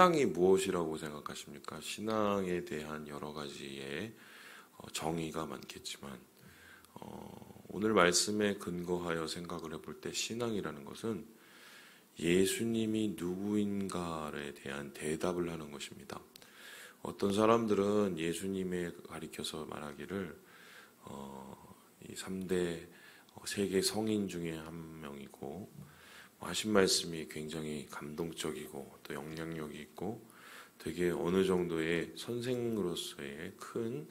신앙이 무엇이라고 생각하십니까? 신앙에 대한 여러 가지의 정의가 많겠지만 오늘 말씀에 근거하여 생각을 해볼 때 신앙이라는 것은 예수님이 누구인가에 대한 대답을 하는 것입니다. 어떤 사람들은 예수님에 가리켜서 말하기를 이 3대 세계 성인 중에 한 명이고 하신 말씀이 굉장히 감동적이고 또 영향력이 있고 되게 어느 정도의 선생으로서의 큰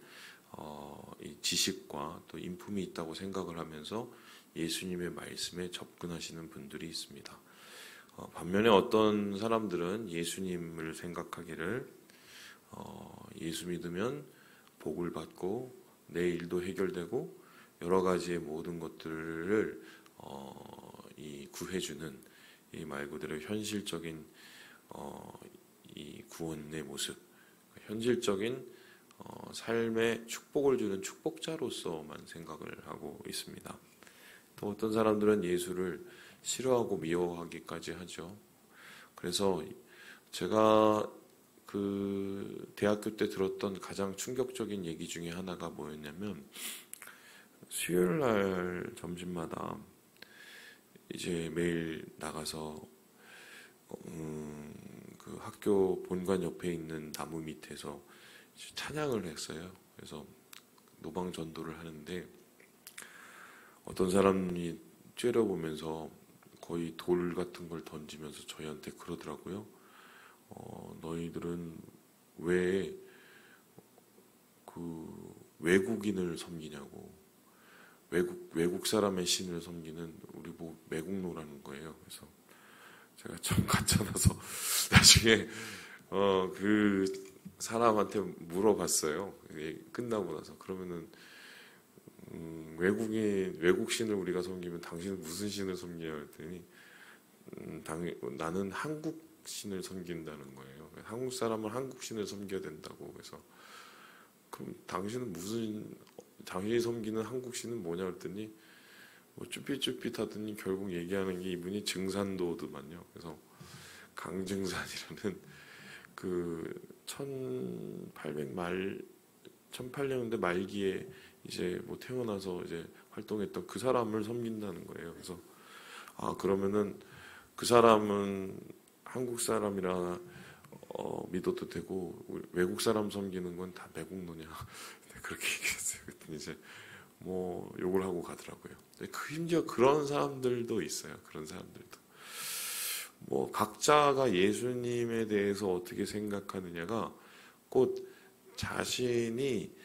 이 지식과 또 인품이 있다고 생각을 하면서 예수님의 말씀에 접근하시는 분들이 있습니다. 반면에 어떤 사람들은 예수님을 생각하기를 예수 믿으면 복을 받고 내 일도 해결되고 여러 가지의 모든 것들을 이 구해주는 이 말 그대로 현실적인 이 구원의 모습, 현실적인 삶에 축복을 주는 축복자로서만 생각을 하고 있습니다. 또 어떤 사람들은 예수를 싫어하고 미워하기까지 하죠. 그래서 제가 그 대학교 때 들었던 가장 충격적인 얘기 중에 하나가 뭐였냐면 수요일 날 점심마다 이제 매일 나가서 그 학교 본관 옆에 있는 나무 밑에서 찬양을 했어요. 그래서 노방 전도를 하는데 어떤 사람이 째려보면서 거의 돌 같은 걸 던지면서 저희한테 그러더라고요. 너희들은 왜 그 외국인을 섬기냐고. 외국 사람의 신을 섬기는 우리 보고 매국노라는 거예요. 그래서 제가 참 가짜나서 나중에 그 사람한테 물어봤어요. 끝나고 나서 그러면은 외국 신을 우리가 섬기면 당신은 무슨 신을 섬기냐 했더니 나는 한국 신을 섬긴다는 거예요. 한국 사람은 한국 신을 섬겨야 된다고. 그래서 그럼 당신은 당신이 섬기는 한국 신은 뭐냐 했더니 뭐 쭈삣쭈삣하더니 결국 얘기하는 게 이분이 증산도더만요. 그래서 강증산이라는 그 1800년대 말기에 이제 뭐 태어나서 이제 활동했던 그 사람을 섬긴다는 거예요. 그래서 그러면은 그 사람은 한국 사람이라 믿어도 되고 외국 사람 섬기는 건 다 매국노냐 그렇게 얘기했어요. 그랬더니 이제 뭐 욕을 하고 가더라고요. 심지어 그런 사람들도 있어요. 그런 사람들도 뭐 각자가 예수님에 대해서 어떻게 생각하느냐가 곧 자신이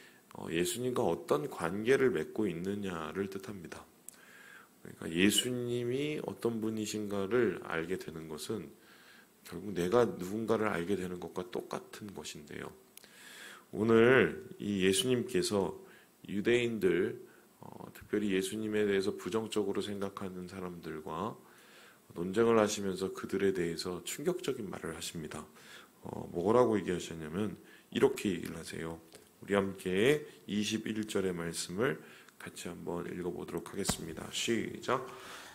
예수님과 어떤 관계를 맺고 있느냐를 뜻합니다. 그러니까 예수님이 어떤 분이신가를 알게 되는 것은 결국 내가 누군가를 알게 되는 것과 똑같은 것인데요. 오늘 이 예수님께서 유대인들, 특별히 예수님에 대해서 부정적으로 생각하는 사람들과 논쟁을 하시면서 그들에 대해서 충격적인 말을 하십니다. 뭐라고 얘기하셨냐면 이렇게 얘기를 하세요. 우리 함께 21절의 말씀을 같이 한번 읽어보도록 하겠습니다. 시작.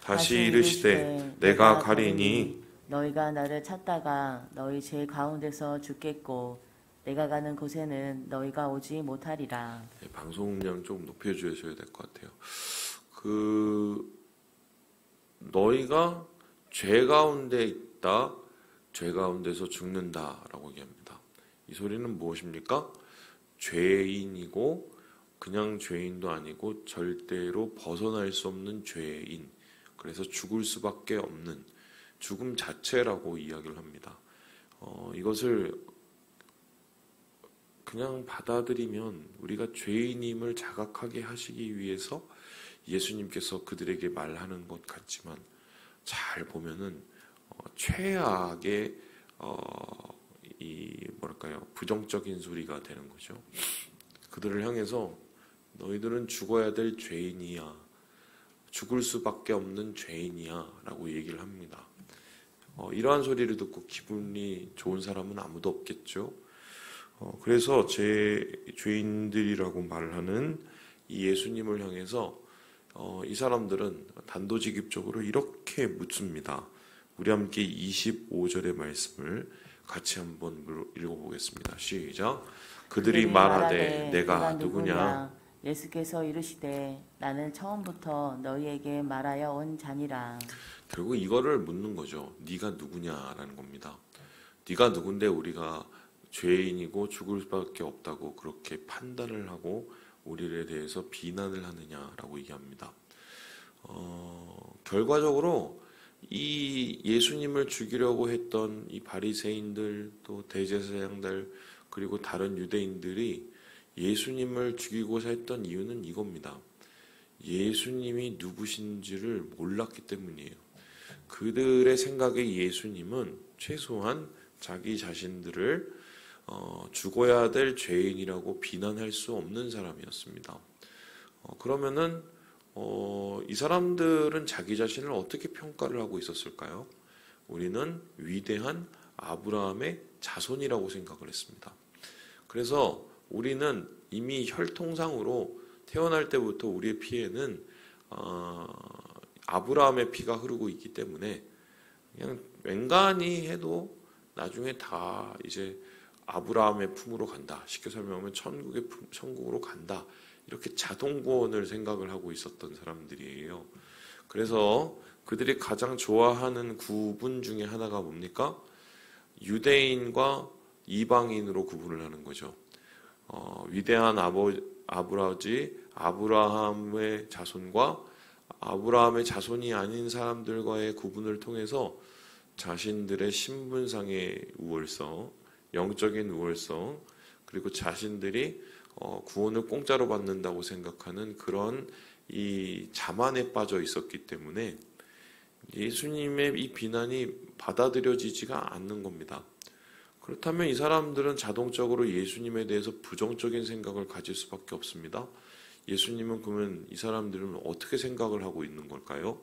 다시 이르시되 내가 가리니 너희가 나를 찾다가 너희 제 가운데서 죽겠고 내가 가는 곳에는 너희가 오지 못하리라. 네, 방송량 좀 높여주셔야 될 것 같아요. 너희가 죄 가운데 있다, 죄 가운데서 죽는다라고 얘기합니다. 이 소리는 무엇입니까? 죄인이고 그냥 죄인도 아니고 절대로 벗어날 수 없는 죄인, 그래서 죽을 수밖에 없는 죽음 자체라고 이야기를 합니다. 이것을 그냥 받아들이면 우리가 죄인임을 자각하게 하시기 위해서 예수님께서 그들에게 말하는 것 같지만 잘 보면은 최악의 부정적인 소리가 되는 거죠. 그들을 향해서 너희들은 죽어야 될 죄인이야, 죽을 수밖에 없는 죄인이야 라고 얘기를 합니다. 이러한 소리를 듣고 기분이 좋은 사람은 아무도 없겠죠. 그래서 제 죄인들이라고 말을 하는 이 예수님을 향해서 이 사람들은 단도직입적으로 이렇게 묻습니다. 우리 함께 25절의 말씀을 같이 한번 읽어보겠습니다. 시작. 그들이 말하되 내가 누구냐? 예수께서 이르시되 나는 처음부터 너희에게 말하여 온 자니라. 결국 이거를 묻는 거죠. 네가 누구냐라는 겁니다. 네가 누군데 우리가 죄인이고 죽을 수밖에 없다고 그렇게 판단을 하고 우리에 대해서 비난을 하느냐라고 얘기합니다. 결과적으로 이 예수님을 죽이려고 했던 이 바리새인들 또 대제사장들 그리고 다른 유대인들이 예수님을 죽이고자 했던 이유는 이겁니다. 예수님이 누구신지를 몰랐기 때문이에요. 그들의 생각에 예수님은 최소한 자기 자신들을 죽어야 될 죄인이라고 비난할 수 없는 사람이었습니다. 그러면은 이 사람들은 자기 자신을 어떻게 평가를 하고 있었을까요? 우리는 위대한 아브라함의 자손이라고 생각을 했습니다. 그래서 우리는 이미 혈통상으로 태어날 때부터 우리의 피에는 아브라함의 피가 흐르고 있기 때문에 그냥 맹간히 해도 나중에 다 이제 아브라함의 품으로 간다. 쉽게 설명하면 천국으로 간다. 이렇게 자동구원을 생각을 하고 있었던 사람들이에요. 그래서 그들이 가장 좋아하는 구분 중에 하나가 뭡니까? 유대인과 이방인으로 구분을 하는 거죠. 위대한 아버지 아브라함의 자손과 아브라함의 자손이 아닌 사람들과의 구분을 통해서 자신들의 신분상의 우월성, 영적인 우월성, 그리고 자신들이 구원을 공짜로 받는다고 생각하는 그런 이 자만에 빠져 있었기 때문에 예수님의 이 비난이 받아들여지지가 않는 겁니다. 그렇다면 이 사람들은 자동적으로 예수님에 대해서 부정적인 생각을 가질 수밖에 없습니다. 예수님은 그러면 이 사람들은 어떻게 생각을 하고 있는 걸까요?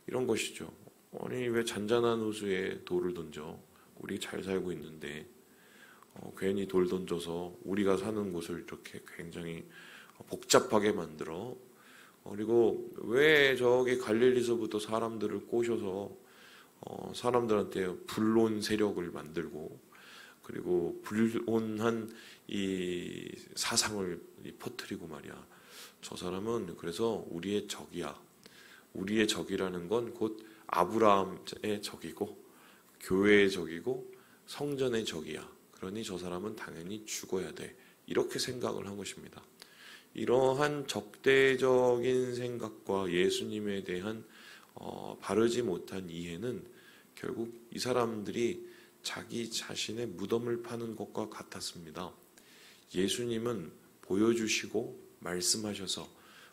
이런 것이죠. 아니 왜 잔잔한 호수에 돌을 던져? 우리 잘 살고 있는데 괜히 돌 던져서 우리가 사는 곳을 이렇게 굉장히 복잡하게 만들어. 그리고 왜 저기 갈릴리서부터 사람들을 꼬셔서 사람들한테 불론 세력을 만들고 그리고 불온한 이 사상을 퍼뜨리고 말이야. 저 사람은 그래서 우리의 적이야. 우리의 적이라는 건 곧 아브라함의 적이고 교회의 적이고 성전의 적이야. 그러니 저 사람은 당연히 죽어야 돼. 이렇게 생각을 한 것입니다. 이러한 적대적인 생각과 예수님에 대한 바르지 못한 이해는 결국 이 사람들이 자기 자신의 무덤을 파는 것과 같았습니다. 예수님은 보여주시고 말씀하셔서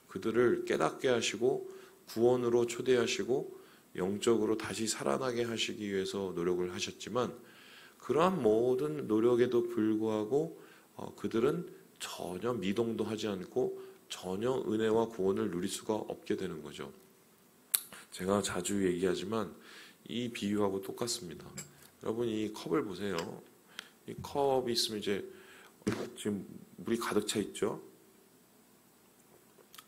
그들을 깨닫게 하시고 구원으로 초대하시고 영적으로 다시 살아나게 하시기 위해서 노력을 하셨지만 그러한 모든 노력에도 불구하고 그들은 전혀 미동도 하지 않고 전혀 은혜와 구원을 누릴 수가 없게 되는 거죠. 제가 자주 얘기하지만 이 비유하고 똑같습니다. 여러분 이 컵을 보세요. 이 컵이 있으면 이제 지금 물이 가득 차 있죠.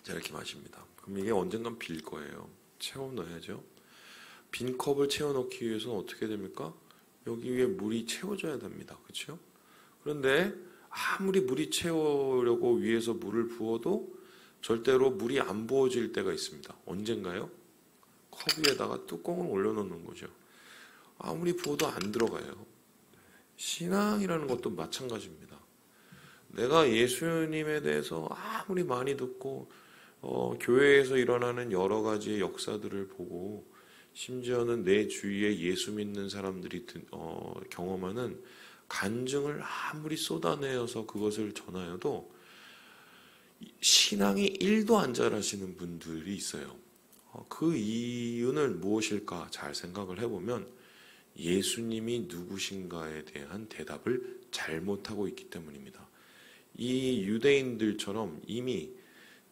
자 이렇게 마십니다. 그럼 이게 언젠간 빌 거예요. 채워 넣어야죠. 빈 컵을 채워 넣기 위해서는 어떻게 됩니까? 여기 위에 물이 채워져야 됩니다. 그렇죠? 그런데 아무리 물이 채우려고 위에서 물을 부어도 절대로 물이 안 부어질 때가 있습니다. 언젠가요? 컵 위에다가 뚜껑을 올려놓는 거죠. 아무리 부어도 안 들어가요. 신앙이라는 것도 마찬가지입니다. 내가 예수님에 대해서 아무리 많이 듣고 교회에서 일어나는 여러 가지의 역사들을 보고 심지어는 내 주위에 예수 믿는 사람들이 경험하는 간증을 아무리 쏟아내어서 그것을 전하여도 신앙이 1도 안 자라시는 분들이 있어요. 그 이유는 무엇일까 잘 생각을 해보면 예수님이 누구신가에 대한 대답을 잘못하고 있기 때문입니다. 이 유대인들처럼 이미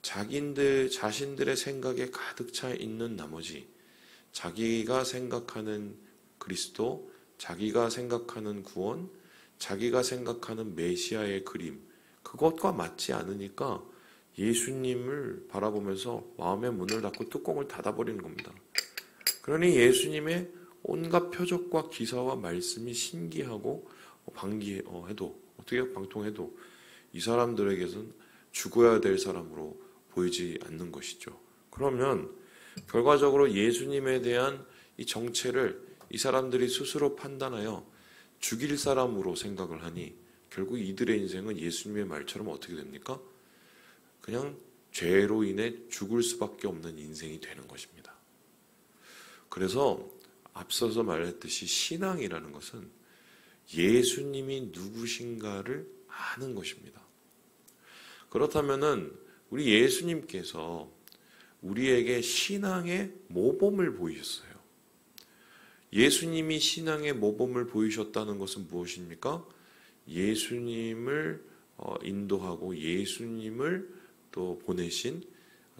자신들의 생각에 가득 차 있는 나머지 자기가 생각하는 그리스도, 자기가 생각하는 구원, 자기가 생각하는 메시아의 그림 그것과 맞지 않으니까 예수님을 바라보면서 마음의 문을 닫고 뚜껑을 닫아버리는 겁니다. 그러니 예수님의 온갖 표적과 기사와 말씀이 신기하고 방통해도 이 사람들에게는 죽어야 될 사람으로 보이지 않는 것이죠. 그러면 결과적으로 예수님에 대한 이 정체를 이 사람들이 스스로 판단하여 죽일 사람으로 생각을 하니 결국 이들의 인생은 예수님의 말처럼 어떻게 됩니까? 그냥 죄로 인해 죽을 수밖에 없는 인생이 되는 것입니다. 그래서 앞서서 말했듯이 신앙이라는 것은 예수님이 누구신가를 아는 것입니다. 그렇다면은 우리 예수님께서 우리에게 신앙의 모범을 보이셨어요. 예수님이 신앙의 모범을 보이셨다는 것은 무엇입니까? 예수님을 인도하고 예수님을 또 보내신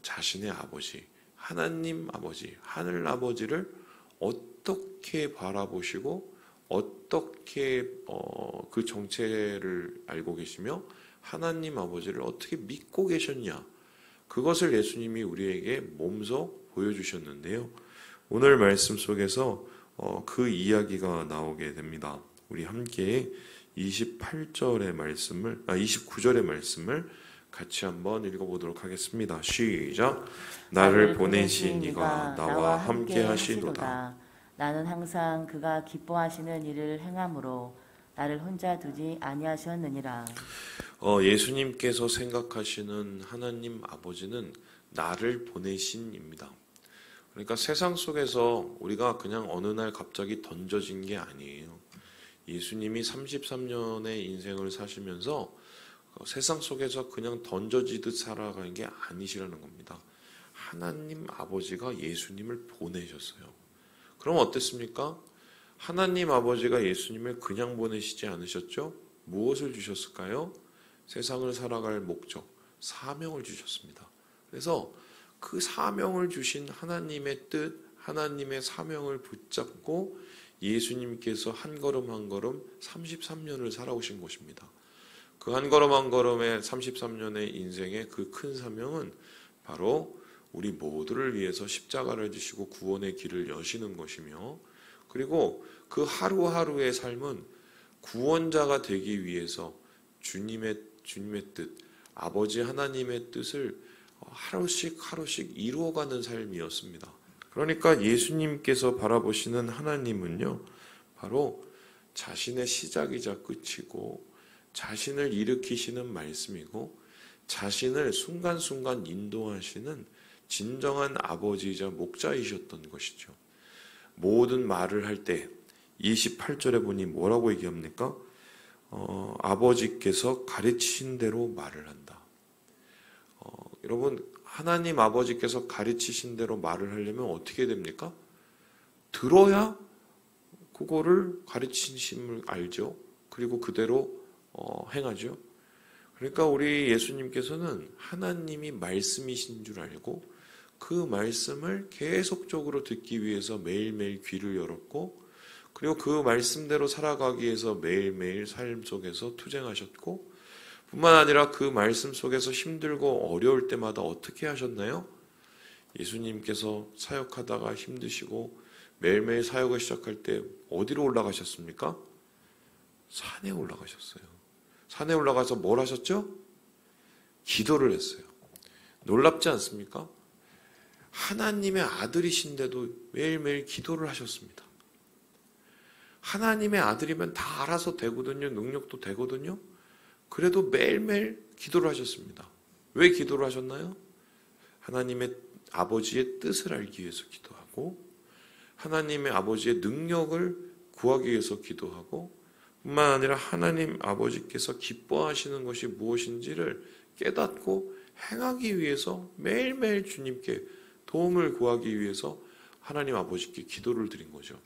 자신의 아버지, 하나님 아버지, 하늘 아버지를 어떻게 바라보시고 어떻게 그 정체를 알고 계시며 하나님 아버지를 어떻게 믿고 계셨냐, 그것을 예수님이 우리에게 몸소 보여주셨는데요. 오늘 말씀 속에서 그 이야기가 나오게 됩니다. 우리 함께 29절의 말씀을 같이 한번 읽어보도록 하겠습니다. 시작. 나를 보내신 이가 나와 함께 하시도다. 나는 항상 그가 기뻐하시는 일을 행함으로 나를 혼자 두지 아니하셨느니라. 예수님께서 생각하시는 하나님 아버지는 나를 보내신입니다. 그러니까 세상 속에서 우리가 그냥 어느 날 갑자기 던져진 게 아니에요. 예수님이 33년의 인생을 사시면서 세상 속에서 그냥 던져지듯 살아가는 게 아니시라는 겁니다. 하나님 아버지가 예수님을 보내셨어요. 그럼 어땠습니까? 하나님 아버지가 예수님을 그냥 보내시지 않으셨죠? 무엇을 주셨을까요? 세상을 살아갈 목적, 사명을 주셨습니다. 그래서 그 사명을 주신 하나님의 뜻, 하나님의 사명을 붙잡고 예수님께서 한 걸음 한 걸음 33년을 살아오신 것입니다. 그 한 걸음 한 걸음의 33년의 인생의 그 큰 사명은 바로 우리 모두를 위해서 십자가를 지시고 구원의 길을 여시는 것이며, 그리고 그 하루하루의 삶은 구원자가 되기 위해서 주님의 뜻, 아버지 하나님의 뜻을 하루씩 이루어가는 삶이었습니다. 그러니까 예수님께서 바라보시는 하나님은요, 바로 자신의 시작이자 끝이고 자신을 일으키시는 말씀이고 자신을 순간순간 인도하시는 진정한 아버지이자 목자이셨던 것이죠. 모든 말을 할 때 28절에 보니 뭐라고 얘기합니까? 아버지께서 가르치신 대로 말을 한다. 여러분, 하나님 아버지께서 가르치신 대로 말을 하려면 어떻게 됩니까? 들어야 그거를 가르치심을 알죠. 그리고 그대로 행하죠. 그러니까 우리 예수님께서는 하나님이 말씀이신 줄 알고 그 말씀을 계속적으로 듣기 위해서 매일매일 귀를 열었고, 그리고 그 말씀대로 살아가기 위해서 매일매일 삶 속에서 투쟁하셨고, 뿐만 아니라 그 말씀 속에서 힘들고 어려울 때마다 어떻게 하셨나요? 예수님께서 사역하다가 힘드시고 매일매일 사역을 시작할 때 어디로 올라가셨습니까? 산에 올라가셨어요. 산에 올라가서 뭘 하셨죠? 기도를 했어요. 놀랍지 않습니까? 하나님의 아들이신데도 매일매일 기도를 하셨습니다. 하나님의 아들이면 다 알아서 되거든요. 능력도 되거든요. 그래도 매일매일 기도를 하셨습니다. 왜 기도를 하셨나요? 하나님의 아버지의 뜻을 알기 위해서 기도하고, 하나님의 아버지의 능력을 구하기 위해서 기도하고, 뿐만 아니라 하나님 아버지께서 기뻐하시는 것이 무엇인지를 깨닫고 행하기 위해서 매일매일 주님께 도움을 구하기 위해서 하나님 아버지께 기도를 드린 거죠.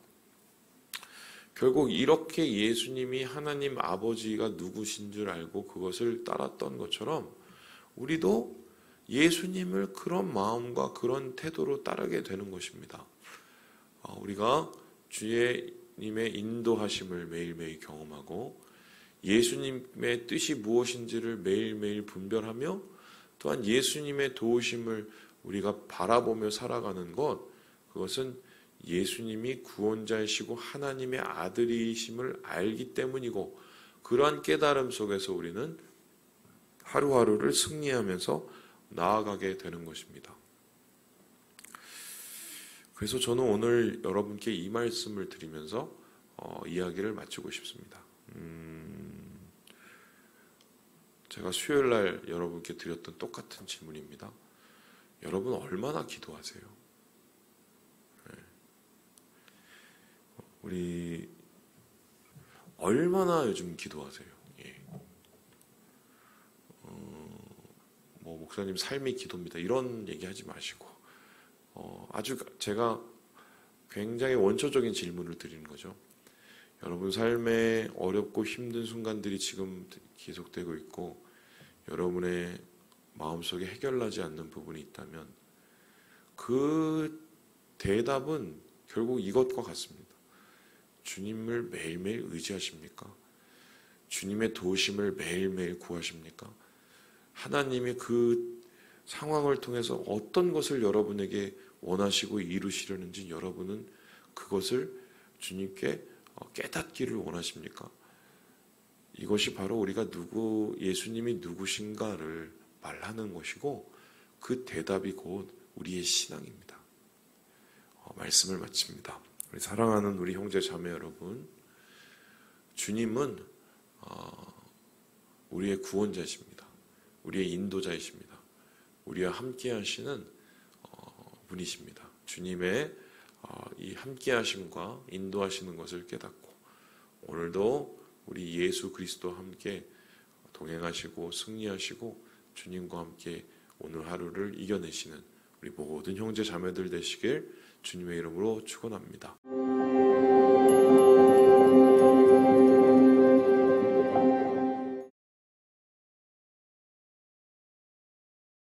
결국 이렇게 예수님이 하나님 아버지가 누구신 줄 알고 그것을 따랐던 것처럼 우리도 예수님을 그런 마음과 그런 태도로 따르게 되는 것입니다. 우리가 주님의 인도하심을 매일매일 경험하고 예수님의 뜻이 무엇인지를 매일매일 분별하며 또한 예수님의 도우심을 우리가 바라보며 살아가는 것, 그것은 예수님이 구원자이시고 하나님의 아들이심을 알기 때문이고, 그러한 깨달음 속에서 우리는 하루하루를 승리하면서 나아가게 되는 것입니다. 그래서 저는 오늘 여러분께 이 말씀을 드리면서 이야기를 마치고 싶습니다. 제가 수요일 날 여러분께 드렸던 똑같은 질문입니다. 여러분 얼마나 기도하세요? 네. 우리 얼마나 요즘 기도하세요? 예. 뭐 목사님 삶이 기도입니다. 이런 얘기하지 마시고 아주 제가 굉장히 원초적인 질문을 드리는 거죠. 여러분 삶에 어렵고 힘든 순간들이 지금 계속되고 있고 여러분의 마음속에 해결나지 않는 부분이 있다면 그 대답은 결국 이것과 같습니다. 주님을 매일매일 의지하십니까? 주님의 도우심을 매일매일 구하십니까? 하나님이 그 상황을 통해서 어떤 것을 여러분에게 원하시고 이루시려는지 여러분은 그것을 주님께 깨닫기를 원하십니까? 이것이 바로 우리가 예수님이 누구신가를 말하는 것이고 그 대답이 곧 우리의 신앙입니다. 말씀을 마칩니다. 우리 사랑하는 우리 형제 자매 여러분, 주님은 우리의 구원자이십니다. 우리의 인도자이십니다. 우리와 함께 하시는 분이십니다. 주님의 이 함께 하심과 인도하시는 것을 깨닫고 오늘도 우리 예수 그리스도와 함께 동행하시고 승리하시고 주님과 함께 오늘 하루를 이겨내시는 우리 모든 형제 자매들 되시길 주님의 이름으로 축원합니다.